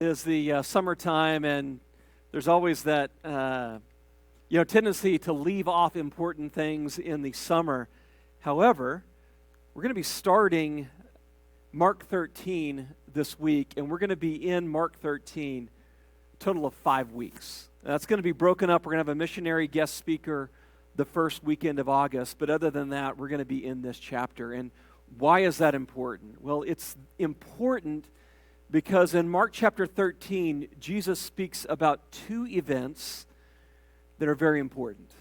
Is the summertime, and there's always that tendency to leave off important things in the summer. However, we're going to be starting Mark 13 this week, and we're going to be in Mark 13 a total of 5 weeks. That's going to be broken up. We're going to have a missionary guest speaker the first weekend of August, but other than that, we're going to be in this chapter. And why is that important? Well, it's important because in Mark chapter 13, Jesus speaks about two events that are very important.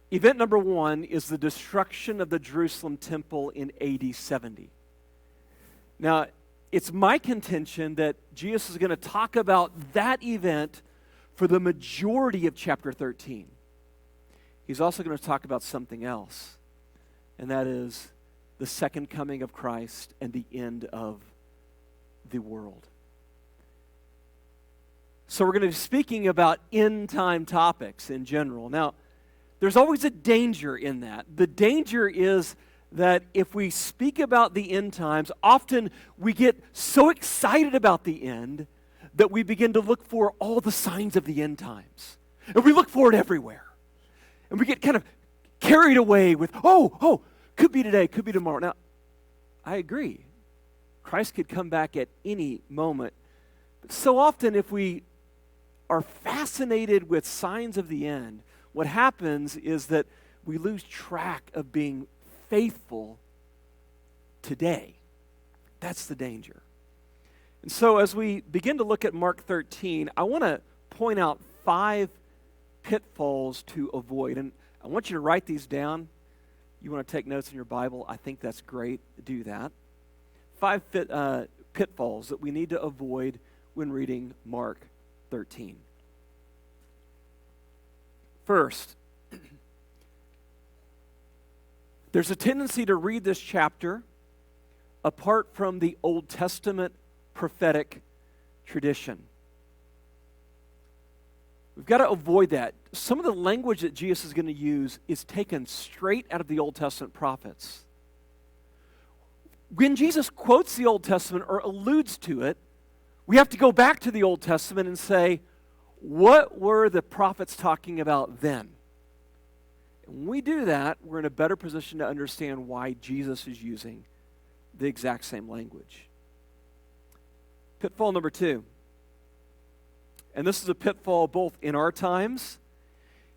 Event number one is the destruction of the Jerusalem temple in AD 70. Now, it's my contention that Jesus is going to talk about that event for the majority of chapter 13. He's also going to talk about something else, and that is the second coming of Christ and the end of the world. So we're going to be speaking about end-time topics in general. Now, there's always a danger in that. The danger is that if we speak about the end times, often we get so excited about the end that we begin to look for all the signs of the end times. And we look for it everywhere. And we get kind of carried away with, could be today, could be tomorrow. Now, I agree. Christ could come back at any moment. But so often if we are fascinated with signs of the end, what happens is that we lose track of being faithful today. That's the danger. And so as we begin to look at Mark 13, I want to point out 5 pitfalls to avoid. And I want you to write these down. You want to take notes in your Bible, I think that's great. Do that. 5 pitfalls that we need to avoid when reading Mark 13. First, there's a tendency to read this chapter apart from the Old Testament prophetic tradition. We've got to avoid that. Some of the language that Jesus is going to use is taken straight out of the Old Testament prophets. When Jesus quotes the Old Testament or alludes to it, we have to go back to the Old Testament and say, what were the prophets talking about then? And when we do that, we're in a better position to understand why Jesus is using the exact same language. Pitfall number 2. And this is a pitfall both in our times,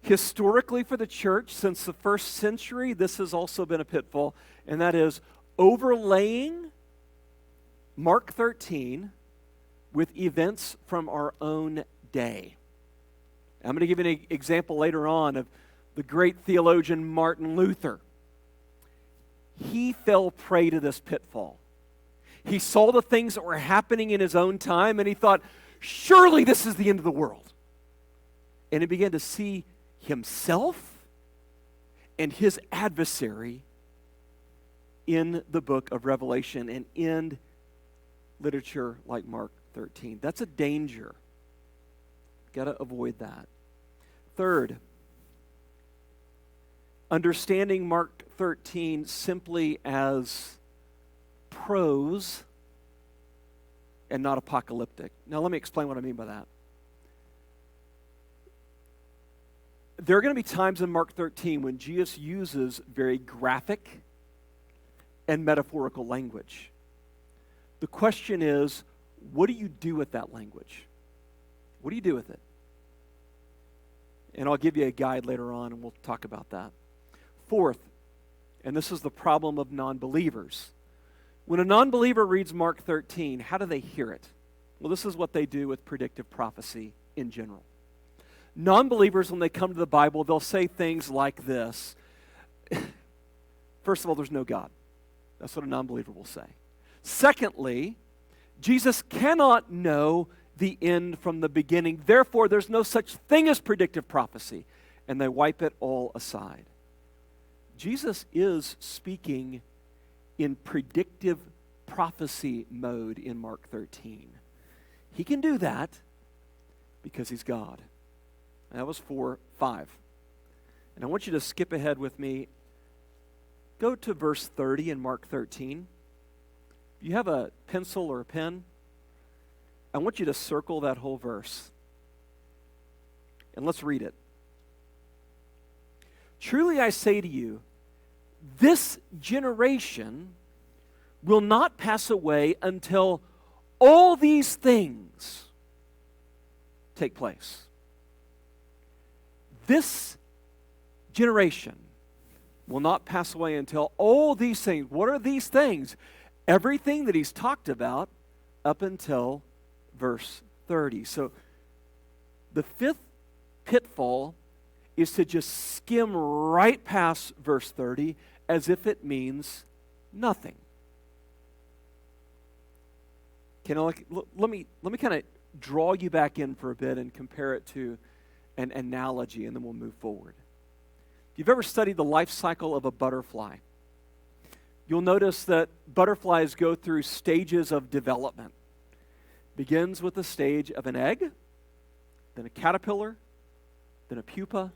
historically for the church, since the first century, this has also been a pitfall, and that is overlaying Mark 13 with events from our own day. I'm going to give you an example later on of the great theologian Martin Luther. He fell prey to this pitfall. He saw the things that were happening in his own time, and he thought, surely this is the end of the world. And he began to see himself and his adversary in the book of Revelation and in literature like Mark 13. That's a danger. Got to avoid that. Third, understanding Mark 13 simply as prose and not apocalyptic. Now let me explain what I mean by that. There are going to be times in Mark 13 when Jesus uses very graphic and metaphorical language. The question is, what do you do with that language? What do you do with it? And I'll give you a guide later on, and we'll talk about that. Fourth, and this is the problem of non-believers. When a non-believer reads Mark 13, how do they hear it? Well, this is what they do with predictive prophecy in general. Non-believers, when they come to the Bible, they'll say things like this. First of all, there's no God. That's what a non-believer will say. Secondly, Jesus cannot know the end from the beginning. Therefore, there's no such thing as predictive prophecy. And they wipe it all aside. Jesus is speaking in predictive prophecy mode in Mark 13. He can do that because he's God. That was 4, 5. And I want you to skip ahead with me. Go to verse 30 in Mark 13. If you have a pencil or a pen, I want you to circle that whole verse. And let's read it. Truly I say to you, this generation will not pass away until all these things take place. This generation will not pass away until all these things. What are these things? Everything that he's talked about up until verse 30. So the fifth pitfall is to just skim right past verse 30 as if it means nothing. Let me kind of draw you back in for a bit and compare it to an analogy, and then we'll move forward. If you've ever studied the life cycle of a butterfly, you'll notice that butterflies go through stages of development. Begins with the stage of an egg, then a caterpillar, then a pupa,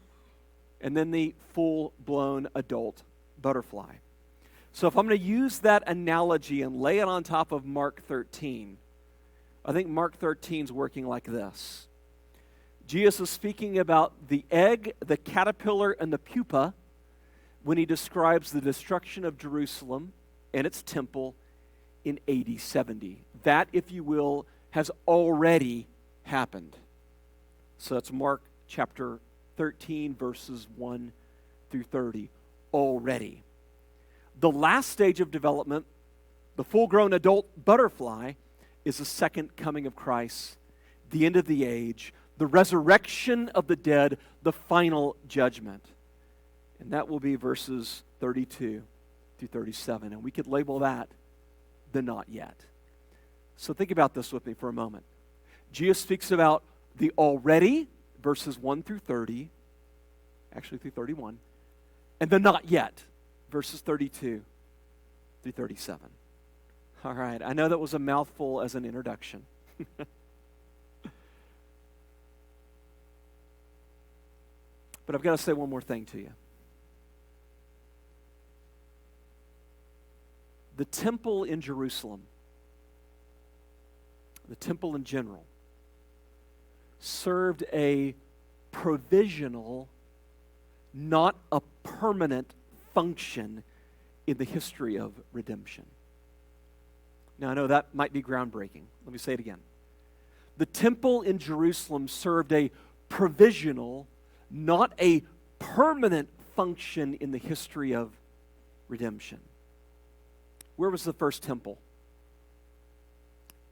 and then the full-blown adult butterfly. So if I'm going to use that analogy and lay it on top of Mark 13, I think Mark 13 is working like this. Jesus is speaking about the egg, the caterpillar, and the pupa when he describes the destruction of Jerusalem and its temple in AD 70. That, if you will, has already happened. So that's Mark chapter 13, verses 1 through 30, already. The last stage of development, the full-grown adult butterfly, is the second coming of Christ, the end of the age, the resurrection of the dead, the final judgment. And that will be verses 32 through 37. And we could label that the not yet. So think about this with me for a moment. Jesus speaks about the already, verses 1 through 30, actually through 31, and the not yet, verses 32 through 37. All right, I know that was a mouthful as an introduction. But I've got to say one more thing to you. The temple in Jerusalem, the temple in general, served a provisional, not a permanent function in the history of redemption. Now, I know that might be groundbreaking. Let me say it again. The temple in Jerusalem served a provisional, not a permanent function in the history of redemption. Where was the first temple?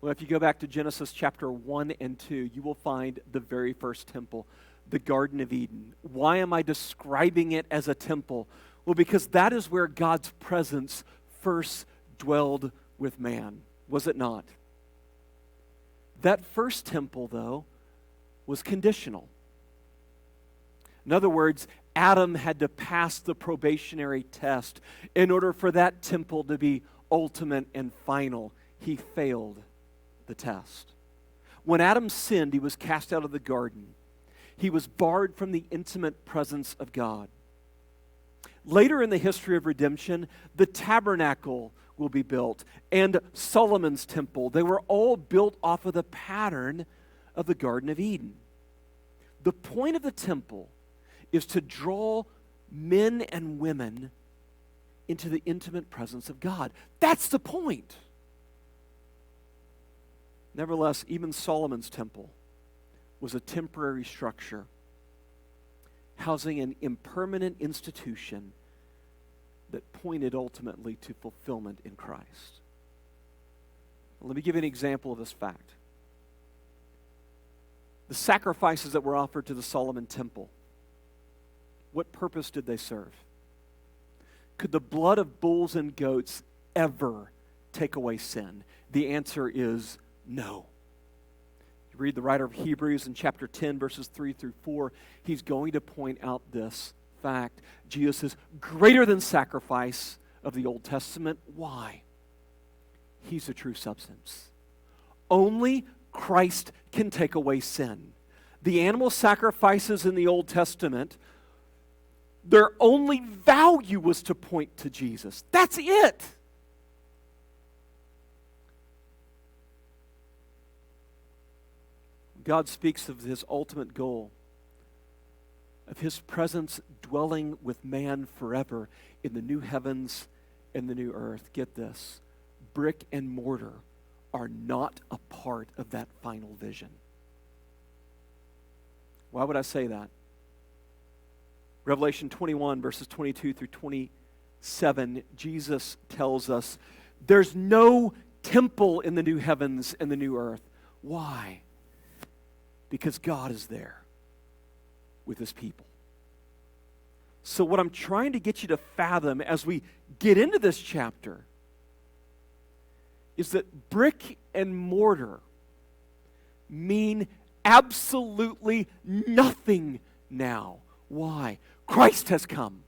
Well, if you go back to Genesis chapter 1 and 2, you will find the very first temple, the Garden of Eden. Why am I describing it as a temple? Well, because that is where God's presence first dwelled with man, was it not? That first temple, though, was conditional. In other words, Adam had to pass the probationary test in order for that temple to be ultimate and final. He failed the test. When Adam sinned, he was cast out of the garden. He was barred from the intimate presence of God. Later in the history of redemption, the tabernacle will be built, and Solomon's temple. They were all built off of the pattern of the Garden of Eden. The point of the temple is to draw men and women into the intimate presence of God. That's the point. Nevertheless, even Solomon's temple was a temporary structure housing an impermanent institution that pointed ultimately to fulfillment in Christ. Let me give you an example of this fact. The sacrifices that were offered to the Solomon temple, what purpose did they serve? Could the blood of bulls and goats ever take away sin? The answer is no. You read the writer of Hebrews in chapter 10, verses 3 through 4, he's going to point out this fact. Jesus is greater than sacrifice of the Old Testament. Why? He's the true substance. Only Christ can take away sin. The animal sacrifices in the Old Testament, their only value was to point to Jesus. That's it. God speaks of his ultimate goal, of his presence dwelling with man forever in the new heavens and the new earth. Get this, brick and mortar are not a part of that final vision. Why would I say that? Revelation 21, verses 22 through 27, Jesus tells us there's no temple in the new heavens and the new earth. Why? Because God is there with his people. So what I'm trying to get you to fathom as we get into this chapter is that brick and mortar mean absolutely nothing now. Why? Christ has come.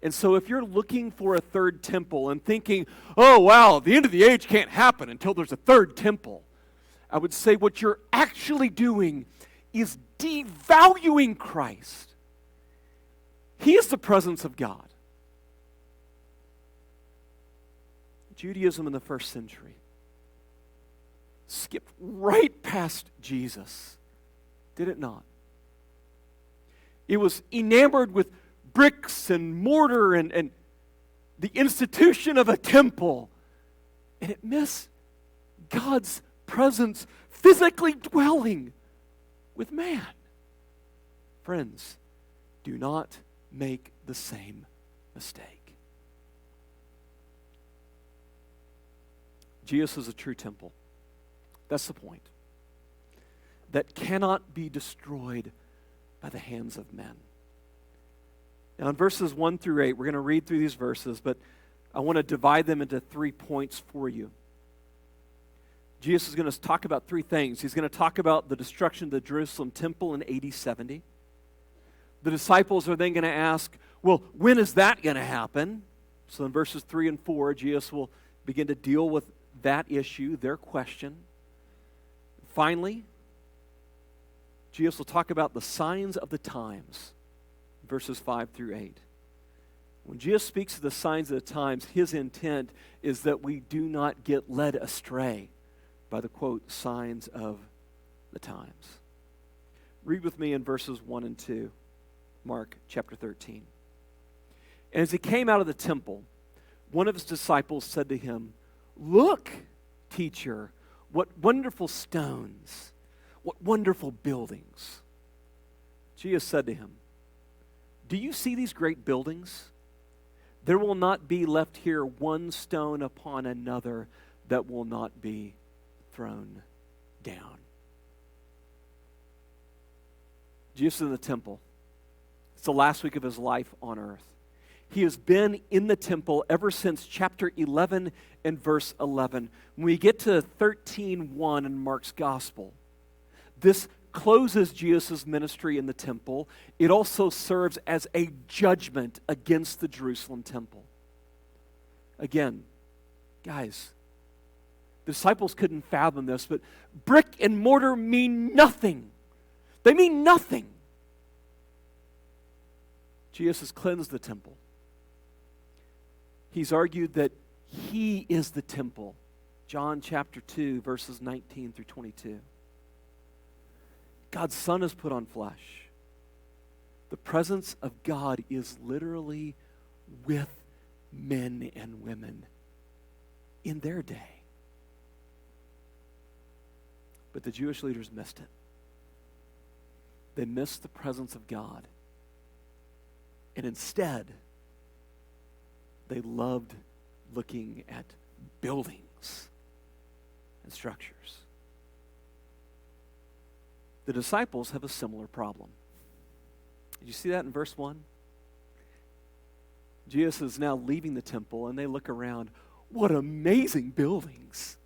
And so if you're looking for a third temple and thinking, oh, wow, the end of the age can't happen until there's a third temple, I would say what you're actually doing is devaluing Christ. He is the presence of God. Judaism in the first century skipped right past Jesus, did it not? It was enamored with bricks and mortar and the institution of a temple, and it missed God's presence physically dwelling with man. Friends, do not make the same mistake. Jesus is a true temple. That's the point. That cannot be destroyed by the hands of men. Now in verses 1 through 8, we're going to read through these verses, but I want to divide them into 3 points for you. Jesus is going to talk about 3 things. He's going to talk about the destruction of the Jerusalem temple in AD 70. The disciples are then going to ask, well, when is that going to happen? So in verses 3 and 4, Jesus will begin to deal with that issue, their question. Finally, Jesus will talk about the signs of the times, verses 5 through 8. When Jesus speaks of the signs of the times, his intent is that we do not get led astray by the, quote, signs of the times. Read with me in verses 1 and 2, Mark chapter 13. And as he came out of the temple, one of his disciples said to him, "Look, teacher, what wonderful stones, what wonderful buildings." Jesus said to him, "Do you see these great buildings? There will not be left here one stone upon another that will not be thrown down." Jesus is in the temple. It's the last week of his life on earth. He has been in the temple ever since chapter 11 and verse 11. When we get to 13:1 in Mark's gospel, this closes Jesus' ministry in the temple. It also serves as a judgment against the Jerusalem temple. Again, guys, the disciples couldn't fathom this, but brick and mortar mean nothing. They mean nothing. Jesus has cleansed the temple. He's argued that he is the temple. John chapter 2, verses 19 through 22. God's Son is put on flesh. The presence of God is literally with men and women in their day. But the Jewish leaders missed it. They missed the presence of God. And instead, they loved looking at buildings and structures. The disciples have a similar problem. Did you see that in verse 1? Jesus is now leaving the temple, and they look around. What amazing buildings!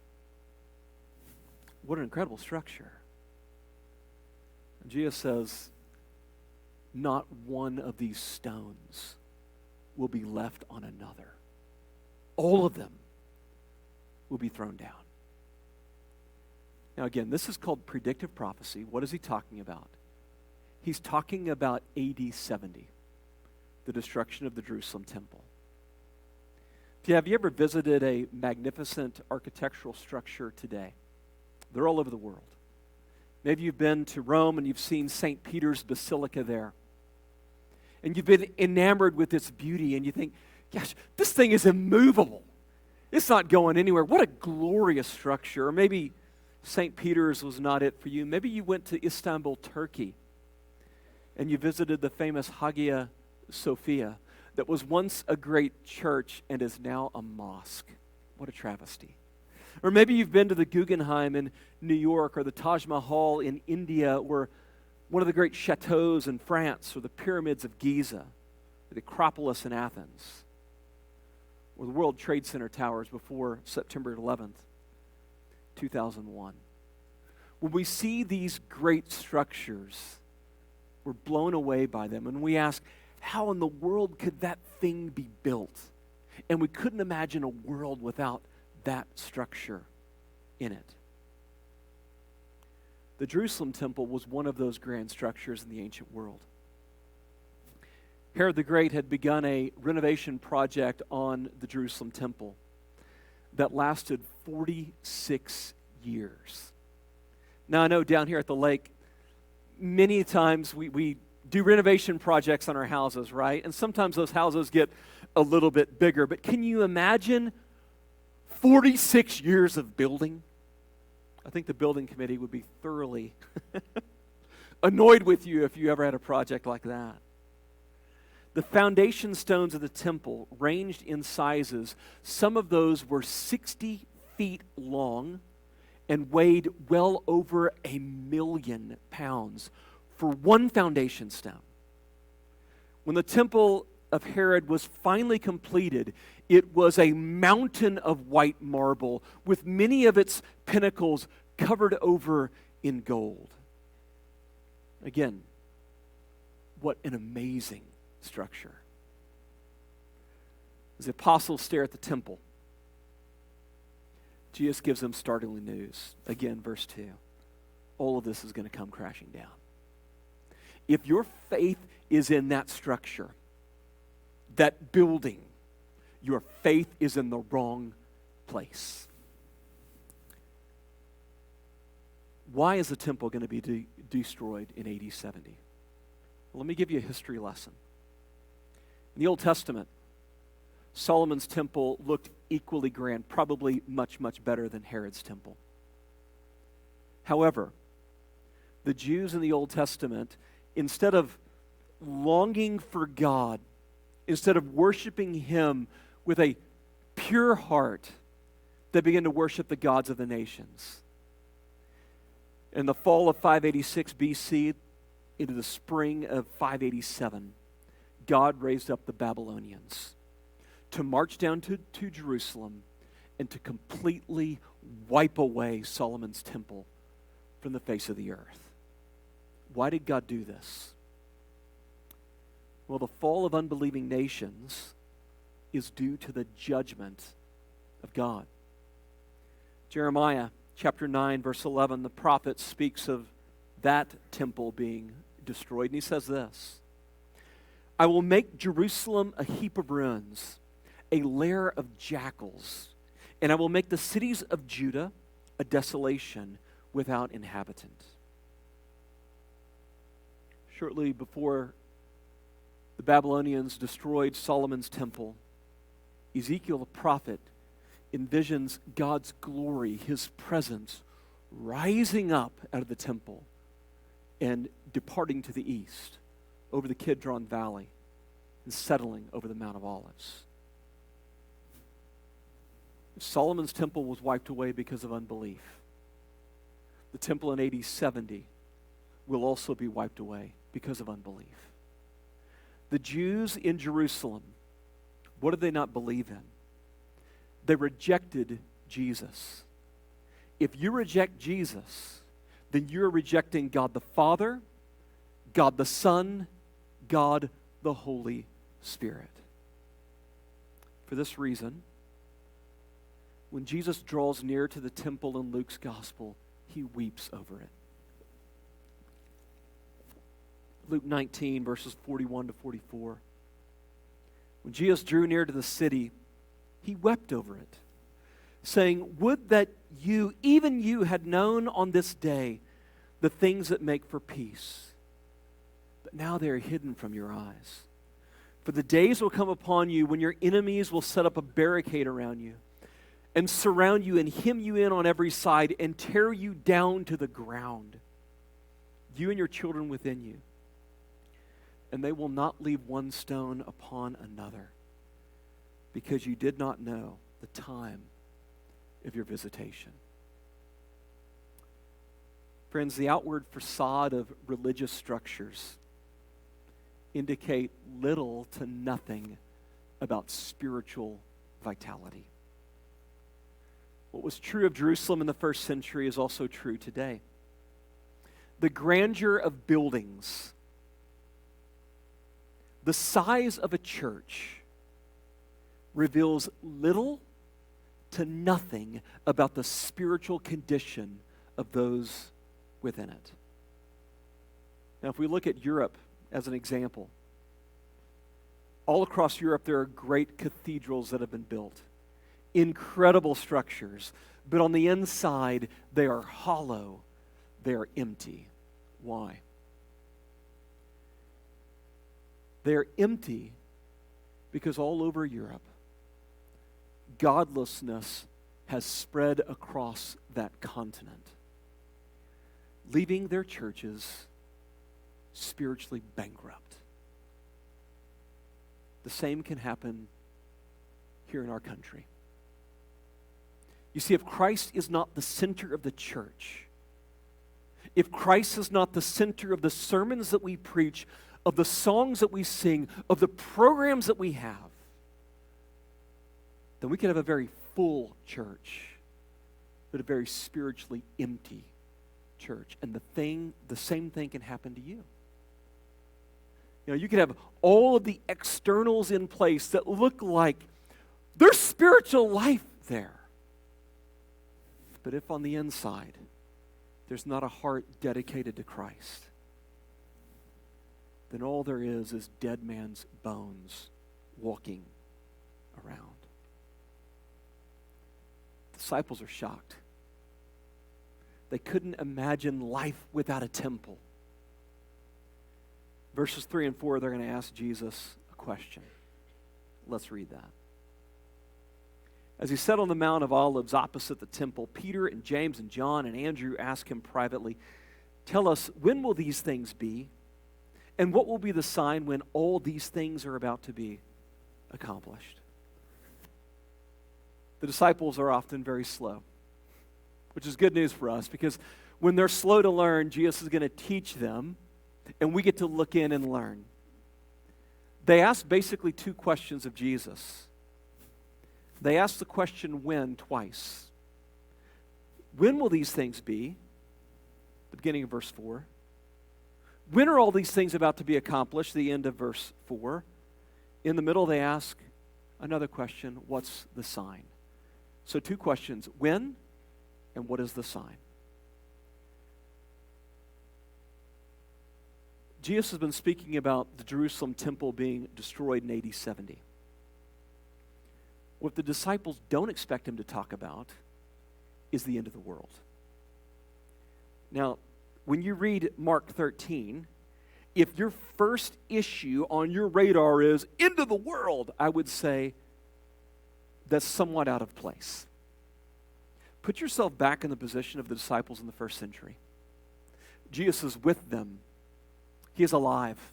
What an incredible structure. And Jesus says, not one of these stones will be left on another. All of them will be thrown down. Now again, this is called predictive prophecy. What is he talking about? He's talking about AD 70, the destruction of the Jerusalem temple. Have you ever visited a magnificent architectural structure today? They're all over the world. Maybe you've been to Rome and you've seen St. Peter's Basilica there. And you've been enamored with its beauty, and you think, gosh, this thing is immovable. It's not going anywhere. What a glorious structure. Or maybe St. Peter's was not it for you. Maybe you went to Istanbul, Turkey, and you visited the famous Hagia Sophia that was once a great church and is now a mosque. What a travesty. Or maybe you've been to the Guggenheim in New York, or the Taj Mahal in India, or one of the great chateaus in France, or the pyramids of Giza, or the Acropolis in Athens, or the World Trade Center towers before September 11th, 2001. When we see these great structures, we're blown away by them, and we ask, how in the world could that thing be built? And we couldn't imagine a world without that structure in it. The Jerusalem temple was one of those grand structures in the ancient world. Herod the Great had begun a renovation project on the Jerusalem temple that lasted 46 years. Now, I know down here at the lake, many times we do renovation projects on our houses, right? And sometimes those houses get a little bit bigger. But can you imagine 46 years of building? I think the building committee would be thoroughly annoyed with you if you ever had a project like that. The foundation stones of the temple ranged in sizes. Some of those were 60 feet long and weighed well over 1,000,000 pounds for one foundation stone. When the temple of Herod was finally completed, it was a mountain of white marble with many of its pinnacles covered over in gold. Again, what an amazing structure. As the apostles stare at the temple, Jesus gives them startling news. Again, verse 2. All of this is going to come crashing down. If your faith is in that structure, that building, your faith is in the wrong place. Why is the temple going to be destroyed in AD 70? Well, let me give you a history lesson. In the Old Testament, Solomon's temple looked equally grand, probably much, much better than Herod's temple. However, the Jews in the Old Testament, instead of longing for God, instead of worshiping Him with a pure heart, they began to worship the gods of the nations. In the fall of 586 BC, into the spring of 587, God raised up the Babylonians to march down to Jerusalem and to completely wipe away Solomon's temple from the face of the earth. Why did God do this? Well, the fall of unbelieving nations is due to the judgment of God. Jeremiah chapter 9, verse 11, the prophet speaks of that temple being destroyed, and he says this: I will make Jerusalem a heap of ruins, a lair of jackals, and I will make the cities of Judah a desolation without inhabitant. Shortly before the Babylonians destroyed Solomon's temple, Ezekiel the prophet envisions God's glory, His presence, rising up out of the temple and departing to the east over the Kidron Valley and settling over the Mount of Olives. Solomon's temple was wiped away because of unbelief. The temple in AD 70 will also be wiped away because of unbelief. The Jews in Jerusalem, what did they not believe in? They rejected Jesus. If you reject Jesus, then you're rejecting God the Father, God the Son, God the Holy Spirit. For this reason, when Jesus draws near to the temple in Luke's gospel, He weeps over it. Luke 19, verses 41 to 44. When Jesus drew near to the city, He wept over it, saying, would that you, even you, had known on this day the things that make for peace. But now they are hidden from your eyes. For the days will come upon you when your enemies will set up a barricade around you and surround you and hem you in on every side and tear you down to the ground, you and your children within you. And they will not leave one stone upon another, because you did not know the time of your visitation. Friends, the outward facade of religious structures indicate little to nothing about spiritual vitality. What was true of Jerusalem in the first century is also true today. The grandeur of buildings, the size of a church, reveals little to nothing about the spiritual condition of those within it. Now, if we look at Europe as an example, all across Europe there are great cathedrals that have been built, incredible structures, but on the inside they are hollow, they are empty. Why? They are empty because all over Europe, godlessness has spread across that continent, leaving their churches spiritually bankrupt. The same can happen here in our country. You see, if Christ is not the center of the church, if Christ is not the center of the sermons that we preach, of the songs that we sing, of the programs that we have, then we could have a very full church, but a very spiritually empty church. And the same thing can happen to you. You know, you could have all of the externals in place that look like there's spiritual life there. But if on the inside, there's not a heart dedicated to Christ, then all there is dead man's bones walking around. Disciples are shocked. They couldn't imagine life without a temple. Verses 3 and 4, they're going to ask Jesus a question. Let's read that. As he sat on the Mount of Olives opposite the temple, Peter and James and John and Andrew asked him privately, "Tell us, when will these things be? And what will be the sign when all these things are about to be accomplished?" The disciples are often very slow, which is good news for us, because when they're slow to learn, Jesus is going to teach them, and we get to look in and learn. They ask basically two questions of Jesus. They ask the question when twice. When will these things be? The beginning of verse 4. When are all these things about to be accomplished? The end of verse 4. In the middle, they ask another question: what's the sign? So two questions: when and what is the sign? Jesus has been speaking about the Jerusalem temple being destroyed in AD 70. What the disciples don't expect him to talk about is the end of the world. Now, when you read Mark 13, if your first issue on your radar is end of the world, I would say that's somewhat out of place. Put yourself back in the position of the disciples in the first century. Jesus is with them. He is alive.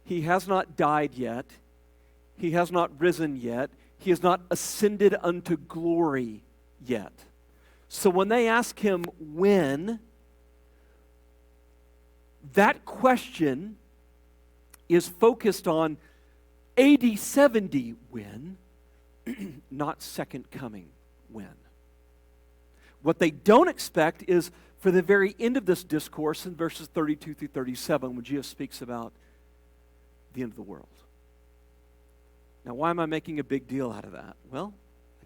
He has not died yet. He has not risen yet. He has not ascended unto glory yet. So when they ask him when, that question is focused on AD 70 when, not second coming when. What they don't expect is for the very end of this discourse in verses 32 through 37, when Jesus speaks about the end of the world. Now, why am I making a big deal out of that? Well,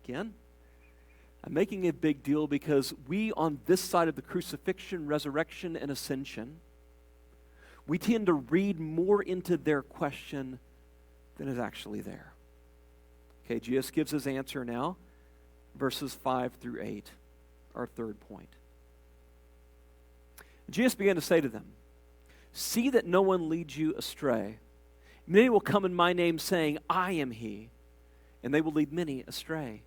again, I'm making a big deal because we on this side of the crucifixion, resurrection, and ascension, we tend to read more into their question than is actually there. Okay, Jesus gives his answer now, verses 5 through 8, our third point. Jesus began to say to them, "See that no one leads you astray. Many will come in my name saying, 'I am he,' and they will lead many astray.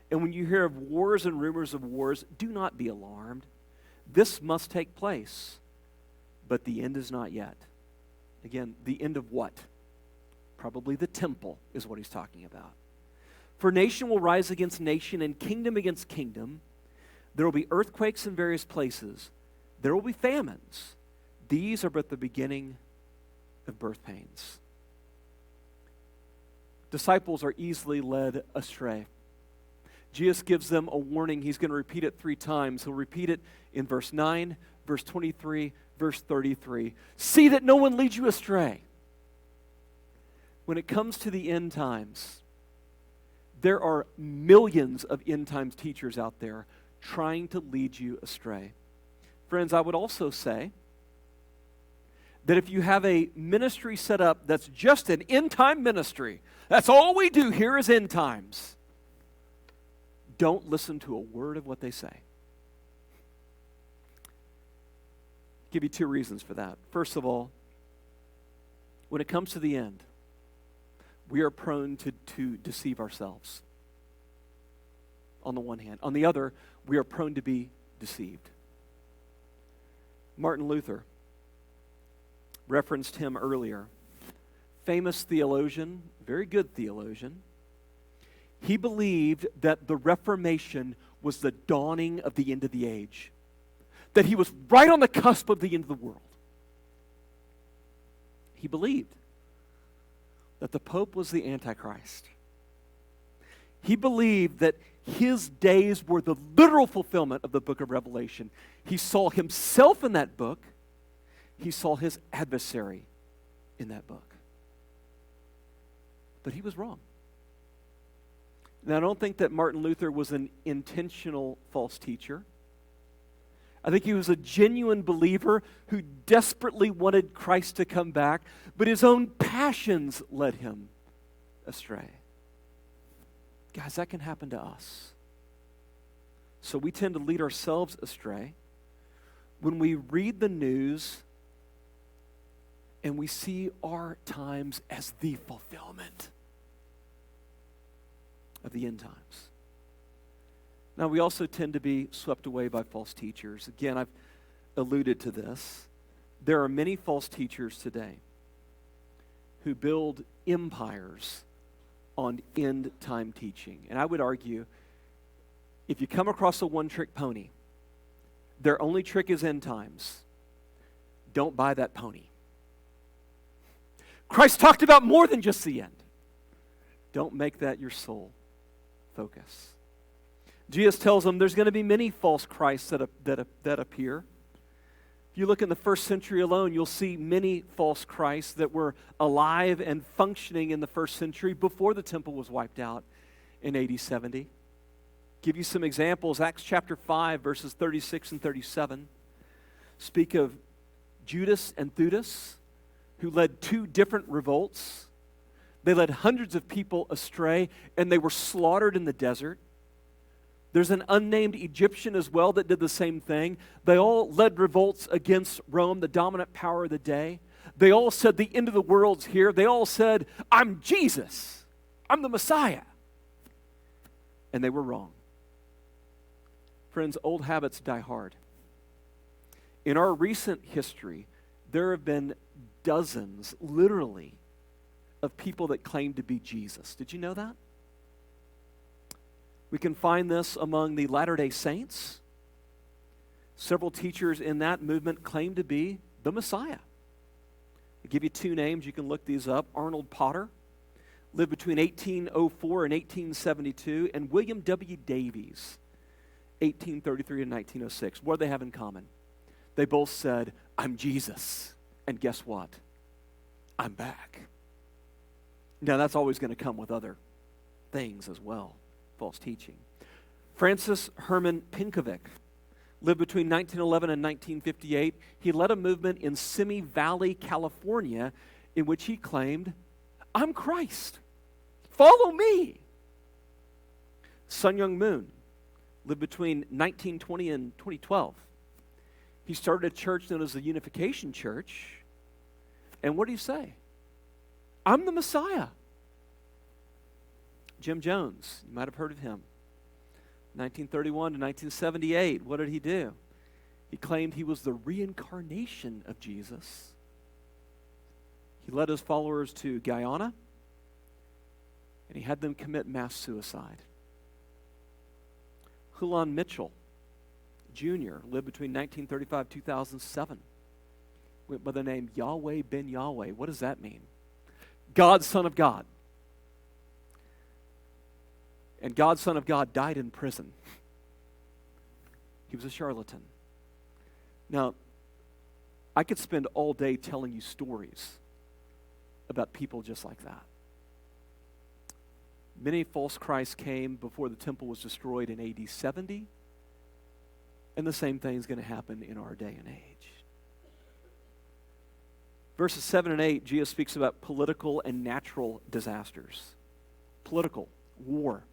And when you hear of wars and rumors of wars, do not be alarmed. This must take place, but the end is not yet." Again, the end of what? Probably the temple is what he's talking about. "For nation will rise against nation and kingdom against kingdom. There will be earthquakes in various places. There will be famines. These are but the beginning of birth pains." Disciples are easily led astray. Jesus gives them a warning. He's going to repeat it 3 times. He'll repeat it in verse 9, verse 23, verse 33. See that no one leads you astray. When it comes to the end times, there are millions of end times teachers out there trying to lead you astray. Friends, I would also say that if you have a ministry set up that's just an end time ministry, that's all we do here is end times, don't listen to a word of what they say. I'll give you 2 reasons for that. First of all, when it comes to the end, we are prone to deceive ourselves, on the one hand. On the other, we are prone to be deceived. Martin Luther, referenced him earlier. Famous theologian, very good theologian. He believed that the Reformation was the dawning of the end of the age, that he was right on the cusp of the end of the world. He believed that the Pope was the Antichrist. He believed that his days were the literal fulfillment of the book of Revelation. He saw himself in that book. He saw his adversary in that book. But he was wrong. Now, I don't think that Martin Luther was an intentional false teacher. I think he was a genuine believer who desperately wanted Christ to come back, but his own passions led him astray. Guys, that can happen to us. So we tend to lead ourselves astray when we read the news and we see our times as the fulfillment of the end times. Now, we also tend to be swept away by false teachers. Again, I've alluded to this. There are many false teachers today who build empires on end-time teaching. And I would argue, if you come across a one-trick pony, their only trick is end times, don't buy that pony. Christ talked about more than just the end. Don't make that your sole focus. Jesus tells them there's going to be many false Christs that appear. If you look in the first century alone, you'll see many false Christs that were alive and functioning in the first century before the temple was wiped out in AD 70. Give you some examples. Acts chapter 5, verses 36 and 37 speak of Judas and Theudas, who led 2 different revolts. They led hundreds of people astray, and they were slaughtered in the desert. There's an unnamed Egyptian as well that did the same thing. They all led revolts against Rome, the dominant power of the day. They all said, the end of the world's here. They all said, I'm Jesus. I'm the Messiah. And they were wrong. Friends, old habits die hard. In our recent history, there have been dozens, literally, of people that claim to be Jesus. Did you know that? We can find this among the Latter-day Saints. Several teachers in that movement claim to be the Messiah. I'll give you 2 names. You can look these up. Arnold Potter lived between 1804 and 1872, and William W. Davies, 1833 and 1906. What do they have in common? They both said, I'm Jesus. And guess what? I'm back. Now, that's always going to come with other things as well. False teaching. Francis Herman Pinkovic lived between 1911 and 1958. He led a movement in Simi Valley, California, in which he claimed, I'm Christ. Follow me. Sun Myung Moon lived between 1920 and 2012. He started a church known as the Unification Church. And what did he say? I'm the Messiah. Jim Jones, you might have heard of him. 1931 to 1978, what did he do? He claimed he was the reincarnation of Jesus. He led his followers to Guyana, and he had them commit mass suicide. Hulan Mitchell Jr. lived between 1935 and 2007. Went by the name Yahweh ben Yahweh. What does that mean? God, Son of God. And God, Son of God, died in prison. He was a charlatan. Now, I could spend all day telling you stories about people just like that. Many false Christs came before the temple was destroyed in AD 70, and the same thing is going to happen in our day and age. Verses 7 and 8, Jesus speaks about political and natural disasters. Political, war.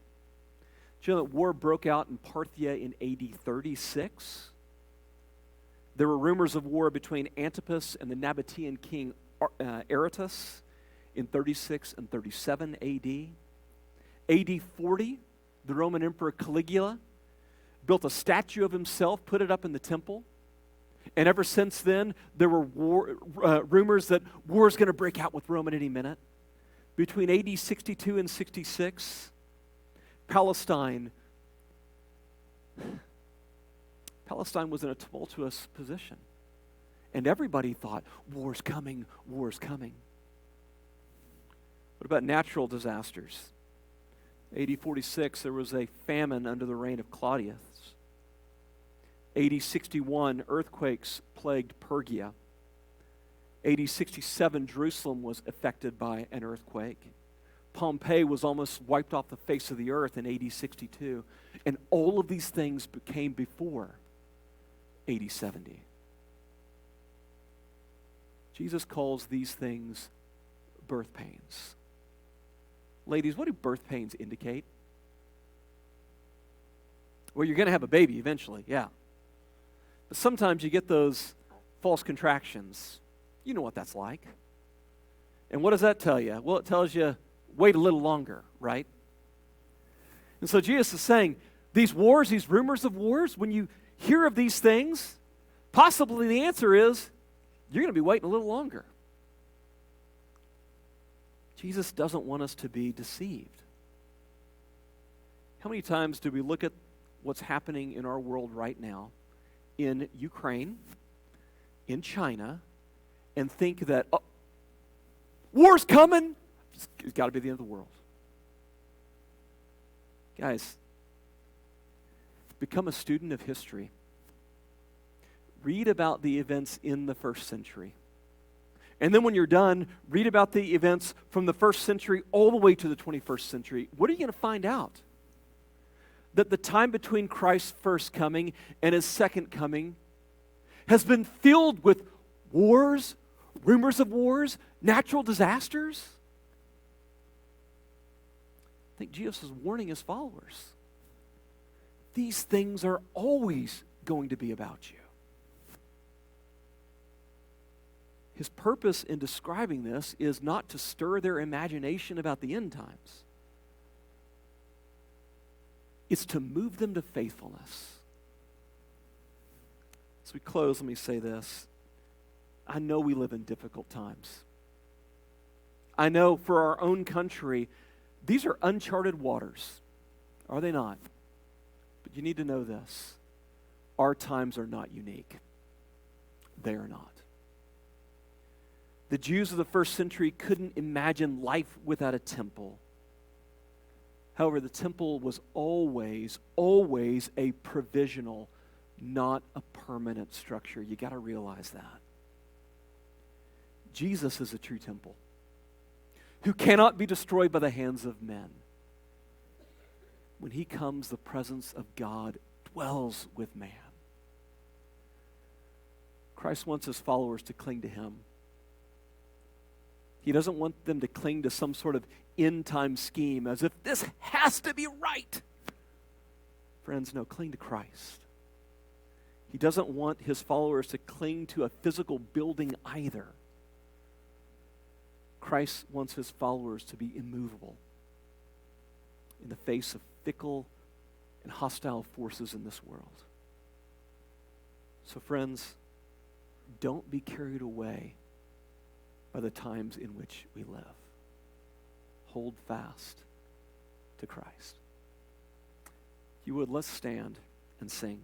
Do you know that war broke out in Parthia in AD 36? There were rumors of war between Antipas and the Nabatean king Aretas in 36 and 37 AD. AD 40, the Roman Emperor Caligula built a statue of himself, put it up in the temple. And ever since then, there were rumors that war is going to break out with Rome at any minute. Between AD 62 and 66, Palestine was in a tumultuous position. And everybody thought, war's coming, war's coming. What about natural disasters? AD 46, there was a famine under the reign of Claudius. AD 61, earthquakes plagued Pergia. AD 67, Jerusalem was affected by an earthquake. Pompeii was almost wiped off the face of the earth in AD 62. And all of these things came before AD 70. Jesus calls these things birth pains. Ladies, what do birth pains indicate? Well, you're going to have a baby eventually, yeah. But sometimes you get those false contractions. You know what that's like. And what does that tell you? Well, it tells you, wait a little longer, right? And so Jesus is saying, these wars, these rumors of wars, when you hear of these things, possibly the answer is, you're going to be waiting a little longer. Jesus doesn't want us to be deceived. How many times do we look at what's happening in our world right now, in Ukraine, in China, and think that, oh, war's coming, it's got to be the end of the world. Guys, become a student of history. Read about the events in the first century. And then when you're done, read about the events from the first century all the way to the 21st century. What are you going to find out? That the time between Christ's first coming and his second coming has been filled with wars, rumors of wars, natural disasters. I think Jesus is warning his followers. These things are always going to be about you. His purpose in describing this is not to stir their imagination about the end times. It's to move them to faithfulness. As we close, let me say this. I know we live in difficult times. I know for our own country, these are uncharted waters. Are they not? But you need to know this. Our times are not unique. They are not. The Jews of the first century couldn't imagine life without a temple. However, the temple was always a provisional, not a permanent structure. You got to realize that. Jesus is a true temple who cannot be destroyed by the hands of men. When he comes, the presence of God dwells with man. Christ wants his followers to cling to him. He doesn't want them to cling to some sort of end-time scheme as if this has to be right. Friends, no, cling to Christ. He doesn't want his followers to cling to a physical building either. Christ wants his followers to be immovable in the face of fickle and hostile forces in this world. So friends, don't be carried away by the times in which we live. Hold fast to Christ. If you would, let's stand and sing.